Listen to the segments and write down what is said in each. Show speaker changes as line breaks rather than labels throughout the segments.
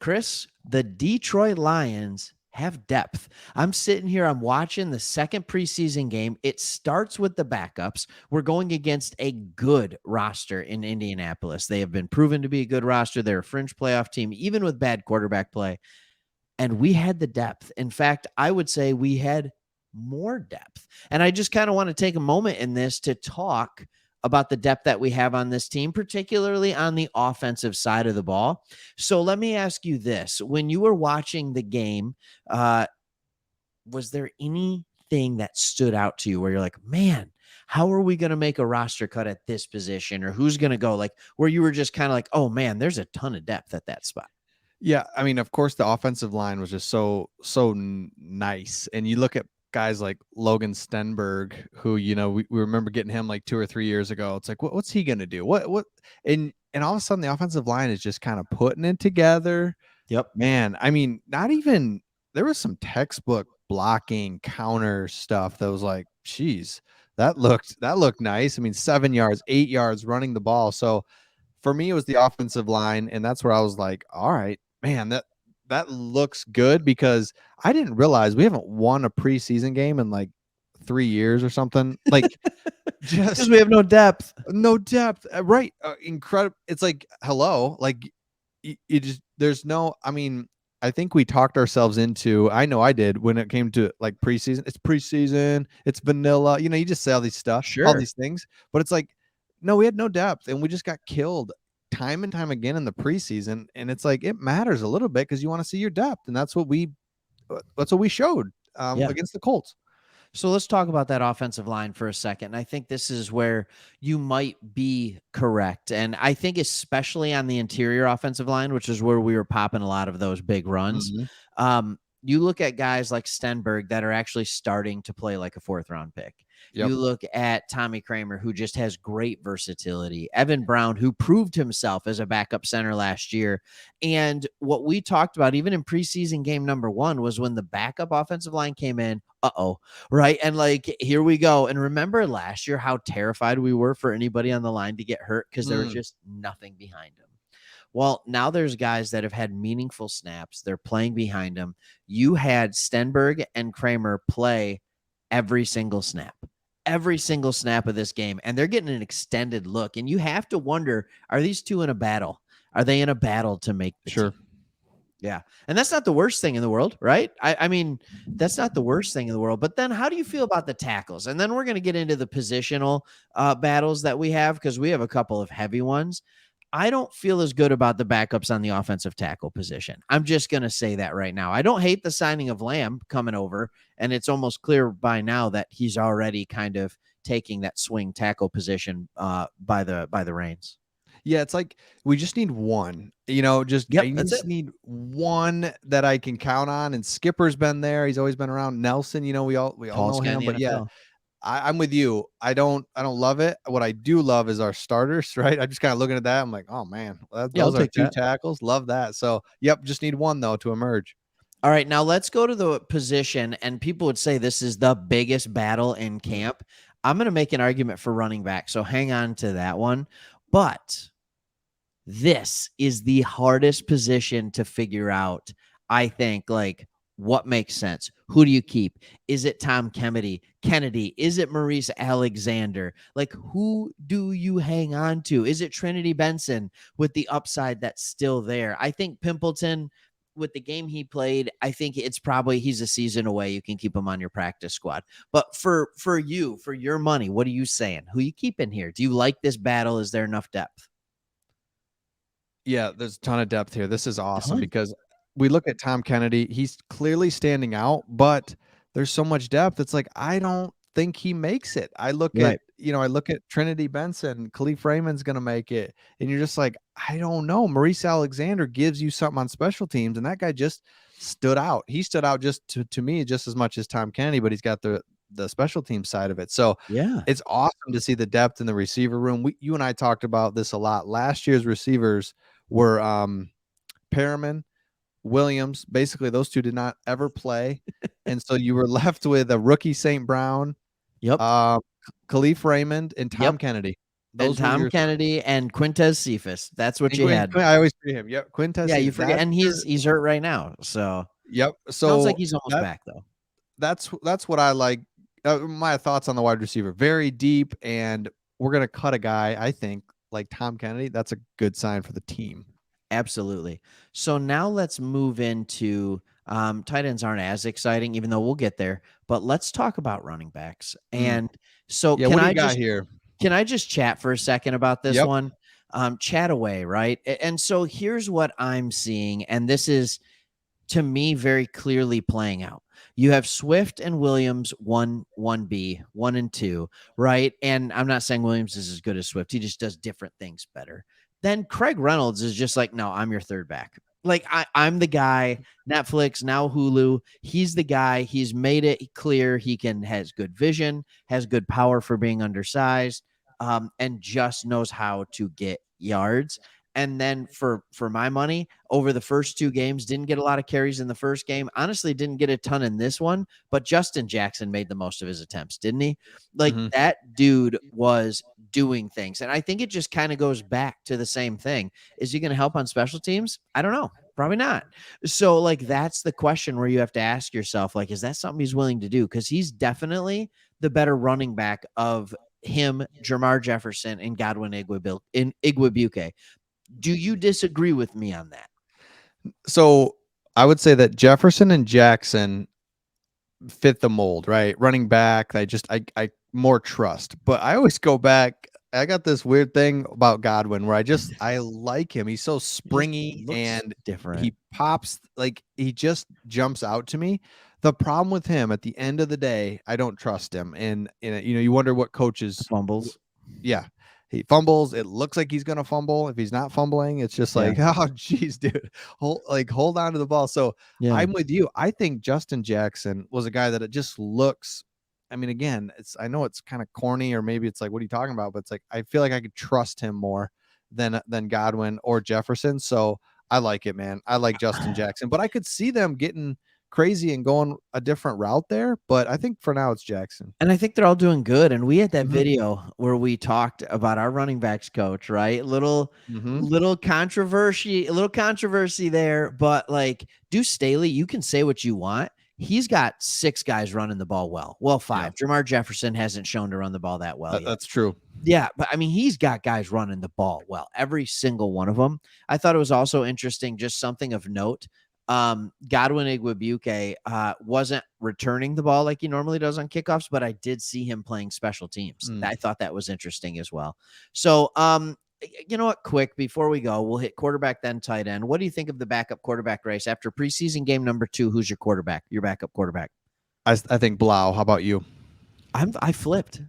Chris, the Detroit Lions have depth. I'm sitting here, I'm watching the second preseason game. It starts with the backups. We're going against a good roster in Indianapolis. They have been proven to be a good roster. They're a fringe playoff team, even with bad quarterback play. And we had the depth. In fact, I would say we had more depth. And I just kind of want to take a moment in this to talk about the depth that we have on this team, particularly on the offensive side of the ball. So let me ask you this. When you were watching the game, was there anything that stood out to you where you're like, man, how are we going to make a roster cut at this position, or who's going to go, like, where you were just kind of like, oh man, there's a ton of depth at that spot?
Yeah, I mean, of course, the offensive line was just so nice, and you look at guys like Logan Stenberg, who we remember getting him like 2 or 3 years ago. It's like, what's he gonna do? What? And all of a sudden, the offensive line is just kind of putting it together.
Yep.
Man, I mean, not even there was some textbook blocking counter stuff that was like, geez, that looked nice. I mean, 7 yards, 8 yards running the ball. So for me, it was the offensive line, and that's where I was like, all right, man, that looks good, because I didn't realize we haven't won a preseason game in like 3 years or something. Like,
Because
just
we have no depth.
no depth, right? Incredible. It's like, hello, like you just there's no. I mean, I think we talked ourselves into. I know I did when it came to like preseason. It's preseason. It's vanilla. You just say all these stuff, all
Sure.
these things, but it's like, no, we had no depth, and we just got killed time and time again in the preseason. And it's like, it matters a little bit because you want to see your depth, and that's what we showed
Yeah.
against the Colts.
So let's talk about that offensive line for a second. I think this is where you might be correct. And I think especially on the interior offensive line, which is where we were popping a lot of those big runs. You look at guys like Stenberg that are actually starting to play like a 4th-round pick.
Yep.
You look at Tommy Kramer, who just has great versatility. Evan Brown, who proved himself as a backup center last year. And what we talked about, even in preseason game number 1, was when the backup offensive line came in, right? And like, here we go. And remember last year how terrified we were for anybody on the line to get hurt because there was just nothing behind them. Well, now there's guys that have had meaningful snaps. They're playing behind them. You had Stenberg and Kramer play every single snap of this game, and they're getting an extended look. And you have to wonder, are these two in a battle? Are they in a battle to make the team? Yeah. And that's not the worst thing in the world, right? I mean, that's not the worst thing in the world. But then how do you feel about the tackles? And then we're going to get into the positional battles that we have, because we have a couple of heavy ones. I don't feel as good about the backups on the offensive tackle position. I'm just going to say that right now. I don't hate the signing of Lamb coming over, and it's almost clear by now that he's already kind of taking that swing tackle position by the reins.
Yeah, it's like we just need one. I just need one that I can count on. And Skipper's been there; he's always been around. Nelson, we all know him. But yeah, I'm with you. I don't love it. What I do love is our starters, right? I'm just kind of looking at that. I'm like, oh man, those are 2 tackles. Love that. So, yep, just need one though to emerge.
All right, now let's go to the position, and people would say this is the biggest battle in camp. I'm going to make an argument for running back, so hang on to that one. But this is the hardest position to figure out, I think, like, what makes sense. Who do you keep? Is it Tom Kennedy? Is it Maurice Alexander? Like, who do you hang on to? Is it Trinity Benson with the upside that's still there? I think Pimpleton, with the game he played, I think it's probably he's a season away. You can keep him on your practice squad. But for you, for your money, what are you saying? Who you keeping here? Do you like this battle? Is there enough depth?
Yeah, there's a ton of depth here. This is awesome because we look at Tom Kennedy. He's clearly standing out, but there's so much depth. It's like, I don't think he makes it. I look at Trinity Benson, Khalif Raymond's going to make it. And you're just like, I don't know. Maurice Alexander gives you something on special teams, and that guy just stood out. He stood out just to me just as much as Tom Kennedy, but he's got the special team side of it. So
yeah,
it's awesome to see the depth in the receiver room. You and I talked about this a lot. Last year's receivers were Perriman, Williams. Basically, those 2 did not ever play. And so you were left with a rookie St. Brown,
Yep.
Khalif Raymond, and Tom Kennedy.
And
Those were
Tom
your
Kennedy and Quintez Cephas. That's what
and
you had.
I always forget him. Yep, Quintez
Yeah, you
Cephas.
forget,
That's
and
your
he's hurt right now. So
yep.
sounds like
So
he's almost
that
back though.
that's what I like. My thoughts on the wide receiver, very deep, and we're gonna cut a guy. I think like Tom Kennedy. That's a good sign for the team.
Absolutely. So now let's move into tight ends aren't as exciting, even though we'll get there. But let's talk about running backs.
Mm.
And so
Yeah, what do you got here?
can I just chat for a second about this
Yep.
one? Chat away, right? And so here's what I'm seeing, and this is to me very clearly playing out. You have Swift and Williams 1B, 1 and 2, right? And I'm not saying Williams is as good as Swift. He just does different things better. Then Craig Reynolds is just like, no, I'm your third back. Like I'm the guy. Netflix, now Hulu. He's the guy. He's made it clear he has good vision, has good power for being undersized, and just knows how to get yards. And then for my money, over the first two games, didn't get a lot of carries in the first game. Honestly, didn't get a ton in this one, but Justin Jackson made the most of his attempts, didn't he? Like
Mm-hmm.
that dude was doing things. And I think it just kind of goes back to the same thing. Is he going to help on special teams? I don't know. Probably not. So like that's the question where you have to ask yourself, like, is that something he's willing to do? Because he's definitely the better running back of him, Jamar Jefferson, and Godwin Igwebuike. Do you disagree with me on that?
So I would say that Jefferson and Jackson fit the mold, right? Running back, I more trust. But I always go back. I got this weird thing about Godwin where I like him. He's so
He just
springy
looks
and
different.
he pops like he just jumps out to me. The problem with him at the end of the day, I don't trust him. And you wonder what coaches
Fumbles.
yeah. He fumbles. It looks like he's gonna fumble. If he's not fumbling, it's just
Yeah.
like, oh geez, dude. Hold on to the ball. So
Yeah.
I'm with you. I think Justin Jackson was a guy that it just looks. I mean, again, I know it's kind of corny, or maybe it's like, what are you talking about? But it's like I feel like I could trust him more than Godwin or Jefferson. So I like it, man. I like Justin Jackson, but I could see them getting crazy and going a different route there. But I think for now it's Jackson.
And I think they're all doing good. And we had that
Mm-hmm.
video where we talked about our running backs coach, right?
Mm-hmm.
A little controversy there, but like Deuce Staley, you can say what you want. He's got 6 guys running the ball well. Well,
Yeah,
5. Jamar Jefferson hasn't shown to run the ball that well yet.
that's true.
Yeah, but I mean, he's got guys running the ball well, every single one of them. I thought it was also interesting, just something of note. Godwin Igwebuike wasn't returning the ball like he normally does on kickoffs, but I did see him playing special teams.
Mm.
I thought that was interesting as well. So, you know what? Quick before we go, we'll hit quarterback then tight end. What do you think of the backup quarterback race after preseason game number 2? Who's your quarterback? Your backup quarterback?
I think Blau. How about you?
I flipped.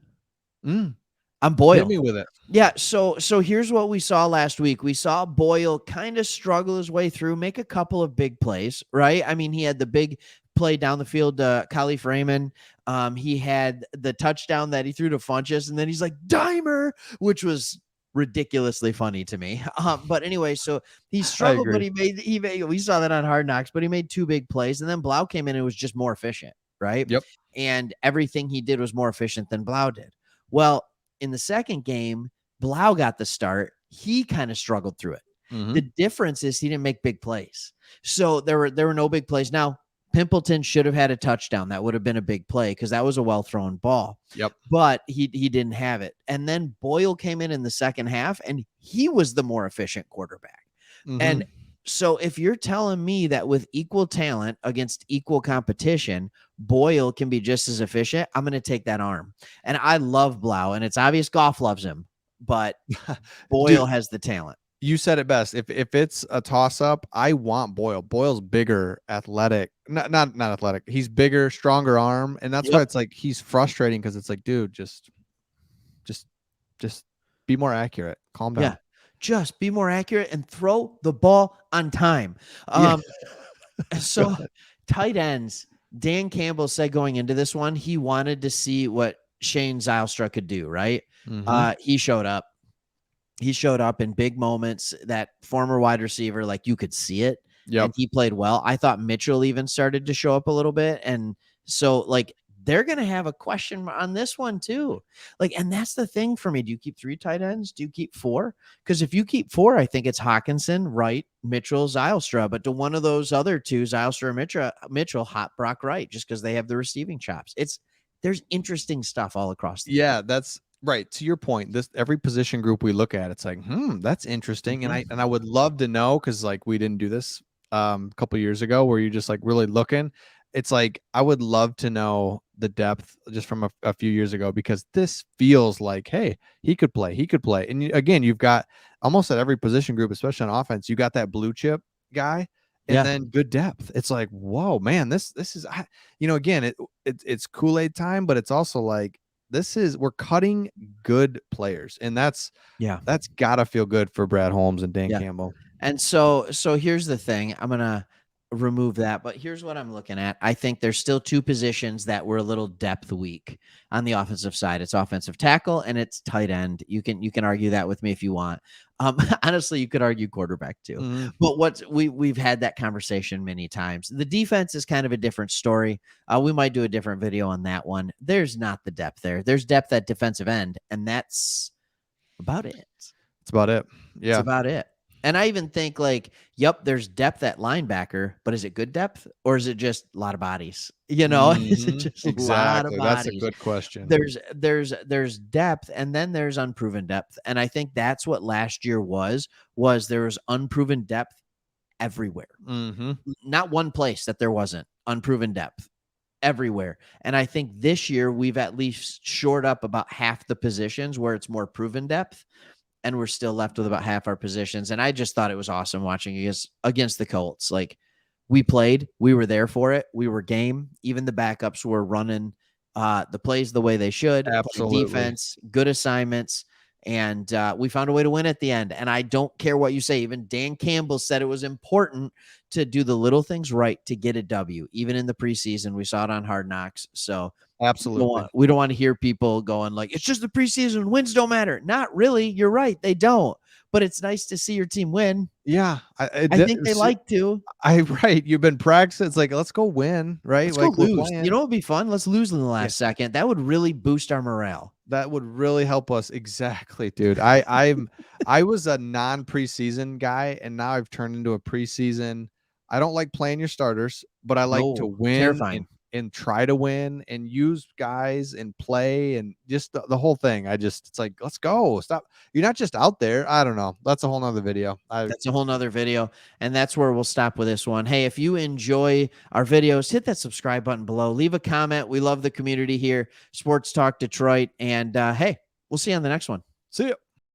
Mm.
I'm
Hit
Boyle.
me with it.
Yeah, so here's what we saw last week. We saw Boyle kind of struggle his way through, make a couple of big plays, right? I mean, he had the big play down the field to Khalif Raymond. He had the touchdown that he threw to Funchess, and then he's like, Dimer, which was ridiculously funny to me. But anyway, so he
I
struggled, but
agree.
he made we saw that on Hard Knocks, but he made 2 big plays, and then Blau came in and was just more efficient, right?
Yep.
And everything he did was more efficient than Blau did. Well, in the second game, Blau got the start. He kind of struggled through it.
Mm-hmm.
The difference is he didn't make big plays. So there were no big plays. Now, Pimpleton should have had a touchdown. That would have been a big play because that was a well-thrown ball.
Yep.
But he didn't have it. And then Boyle came in the second half, and he was the more efficient quarterback.
Mm-hmm.
And so if you're telling me that with equal talent against equal competition, Boyle can be just as efficient, I'm going to take that arm. And I love Blau, and it's obvious Goff loves him, but Boyle
Dude,
has the talent.
you said it best. If it's a toss up, I want Boyle. Boyle's bigger, athletic. Not athletic. He's bigger, stronger arm, and that's why it's like he's frustrating because it's like, dude, just be more accurate. Calm down.
Yeah. Just be more accurate and throw the ball on time.
Yeah.
So tight ends, Dan Campbell said going into this one, he wanted to see what Shane Zylstra could do, right?
Mm-hmm.
He showed up. He showed up in big moments. That former wide receiver, like you could see it,
Yep.
and he played well. I thought Mitchell even started to show up a little bit. And so like they're going to have a question on this one too. Like, and that's the thing for me. Do you keep 3 tight ends? Do you keep 4? Because if you keep 4, I think it's Hawkinson, Wright, Mitchell, Zylstra. But to one of those other two, Zylstra or Mitchell, hot Brock Wright, just because they have the receiving chops. There's interesting stuff all across the
Yeah,
board.
that's right. To your point, this every position group we look at, it's like, that's interesting. And
Mhm.
I would love to know, because like we didn't do this a couple years ago where you're just like really looking. It's like I would love to know the depth just from a few years ago, because this feels like, hey, he could play, he could play. And again, you've got almost at every position group, especially on offense, you got that blue chip guy and
Yeah.
then good depth. It's like, whoa, man, this is again, it's Kool-Aid time, but it's also like we're cutting good players, and that's
Yeah.
gotta feel good for Brad Holmes and Dan
Yeah.
Campbell.
And so here's the thing. I'm gonna remove that, but here's what I'm looking at. I think there's still 2 positions that were a little depth weak on the offensive side. It's offensive tackle and it's tight end. You can argue that with me if you want. Honestly, you could argue quarterback too.
Mhm.
But we've had that conversation many times. The defense is kind of a different story. We might do a different video on that one. There's not the depth there. There's depth at defensive end, and that's about it.
That's about it.
It's
Yeah.
about it. And I even think like, yep, there's depth at linebacker, but is it good depth or is it just a lot of bodies? Is it
Mhm.
just a lot of
Exactly. That's a
bodies?
good question.
There's depth and then there's unproven depth. And I think that's what last year was there was unproven depth everywhere.
Mhm.
Not one place that there wasn't unproven depth everywhere. And I think this year we've at least shored up about half the positions where it's more proven depth, and we're still left with about half our positions. And I just thought it was awesome watching against the Colts. Like, we played, we were there for it, we were game. Even the backups were running the plays the way they should, played
Absolutely.
defense, good assignments, and we found a way to win at the end. And I don't care what you say. Even Dan Campbell said it was important to do the little things right to get a W. Even in the preseason, we saw it on Hard Knocks. So
Absolutely.
we don't want to hear people going like, it's just the preseason, wins don't matter. Not really. You're right, they don't. But it's nice to see your team win.
Yeah.
I think they like to.
Right. You've been practicing. It's like, let's go win, right?
Let's go
Like we're
lose. You
playing.
know what would be fun? Let's lose in the
Yeah.
last second. That would really boost our morale.
That would really help us. Exactly, dude. I was a non-preseason guy, and now I've turned into a preseason. I don't like playing your starters, but I like to
No,
win
terrifying.
and try to win and use guys and play and just the whole thing. It's like, let's go. Stop. You're not just out there. I don't know. That's a whole nother video.
That's a whole nother video. And that's where we'll stop with this one. Hey, if you enjoy our videos, hit that subscribe button below. Leave a comment. We love the community here, Sports Talk Detroit. And hey, we'll see you on the next one.
See ya.